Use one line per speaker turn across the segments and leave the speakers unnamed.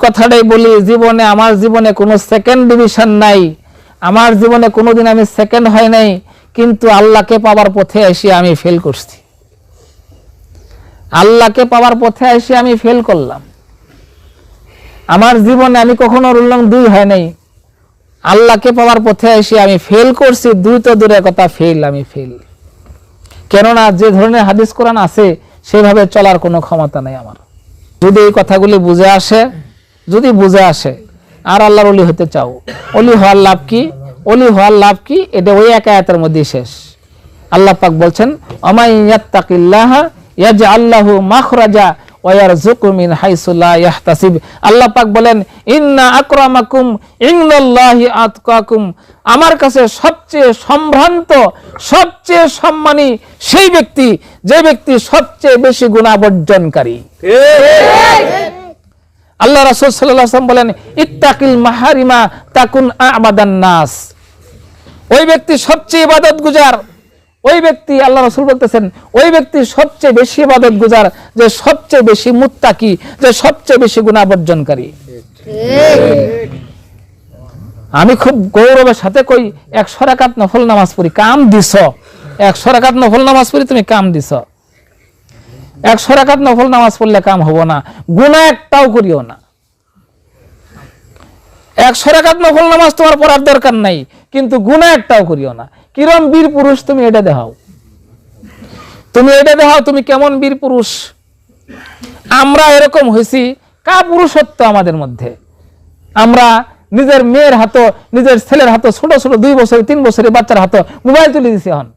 কথাটাই বলি, জীবনে আমার জীবনে কোনো সেকেন্ড ডিভিশন নাই, আমার জীবনে কোনোদিন আমি সেকেন্ড হয় নাই, কিন্তু আল্লাহকে পাওয়ার পথে এসে আমি ফেল করছি। আল্লাহকে পাওয়ার পথে এসে আমি ফেল করলাম। আমার জীবনে আমি কখনো রুলং 2 হয় নাই, আল্লাহকে পাওয়ার পথে এসে আমি ফেল করছি। 2 তো দূরের কথা, ফেল, আমি ফেল। কেননা যে ধরনের হাদিস কোরআন আছে সেভাবে চলার কোনো ক্ষমতা নেই আমার। যদি এই কথাগুলি বুঝে আসে, যদি বুঝে আসে আর আল্লাহর ওলি হতে চাও, ওলি হওয়ার লাভ কি? ওলি হওয়ার লাভ কি? এটা ওই এক আয়াতের মধ্যে শেষ। আল্লাহ পাক বলছেন, আমাই ইয়াত্তাকিল্লাহা ইয়াজআল লাহু মাখরাজা ওয়া ইয়ারযুকু মিন হাইসু লা ইয়াহতাসিব। আল্লাহ পাক বলেন, ইন্না আকরামাকুম ইনদাল্লাহি আতকাকুম, আমার কাছে সবচেয়ে সম্ভ্রান্ত, সবচেয়ে সম্মানী সেই ব্যক্তি যে ব্যক্তি সবচেয়ে বেশি গুনাহ বর্জনকারী। আল্লাহ রাসূল সাল্লাল্লাহু আলাইহি ওয়াসাল্লাম বলেন, ইত্তাকিল মাহারিমা তাকুন আবাদান নাস। ওই ব্যক্তি সবচেয়ে ইবাদতগুজার, ওই ব্যক্তি, আল্লাহ রাসূল বলতেছেন, ওই ব্যক্তি সবচেয়ে বেশি ইবাদতগুজার, যে সবচেয়ে বেশি মুত্তাকি, যে সবচেয়ে বেশি গুনাহ বর্জনকারী। আমি খুব গৌরবের সাথে কই, 100 রাকাত নফল নামাজ পড়ি, কাম দিছ। 100 রাকাত নফল নামাজ পড়ি, তুমি কাম দিছ। 100 রাকাত নফল নামাজ পড়লে কাম হবো না, গুনাহ একটাও করিও না। 100 রাকাত নফল নামাজ তোমার পড়ার দরকার নাই, কিন্তু গুনাহ একটাও করিও না। কিরম বীর পুরুষ তুমি এটা দেখাও, তুমি এটা দেখাও, তুমি কেমন বীর পুরুষ। আমরা এরকম হয়েছি, কা পুরুষত্ব আমাদের মধ্যে। আমরা নিজের মেয়ের হাতে, নিজের ছেলের হাতে, ছোট ছোট 2 বছর 3 বছরের বাচ্চার হাতে মোবাইল তুলে দিছি। এখন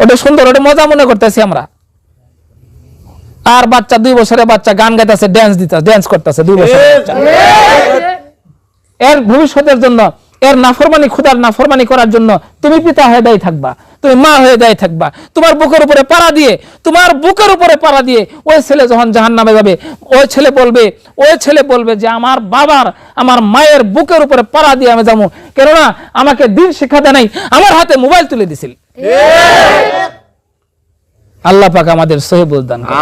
ওটা সুন্দর, ওটা মজা মনে করতেছি আমরা। আর বাচ্চা 2 বছরের বাচ্চা গান গাইতেছে, ড্যান্স করতেছে 2 বছরের বাচ্চা। এর ভবিষ্যতের জন্য, এর নাফরমানি, খোদার নাফরমানি করার জন্য তুমি পিতা হয়ে দায়ী থাকবা, তুমি মা হয়ে দায়ী থাকবা। তোমার বুকের উপরে পাড়া দিয়ে, তোমার বুকের উপরে পাড়া দিয়ে ওই ছেলে যখন জাহান্নামে যাবে, ওই ছেলে বলবে যে আমার বাবার, আমার মায়ের বুকের উপরে পাড়া দিয়ে আমি যাবো, কেননা আমাকে দিন শিক্ষা দেয় নাই, আমার হাতে মোবাইল তুলে দিছিল। আল্লাহ পাক আমাদের সহিহ বুঝ দান করুন।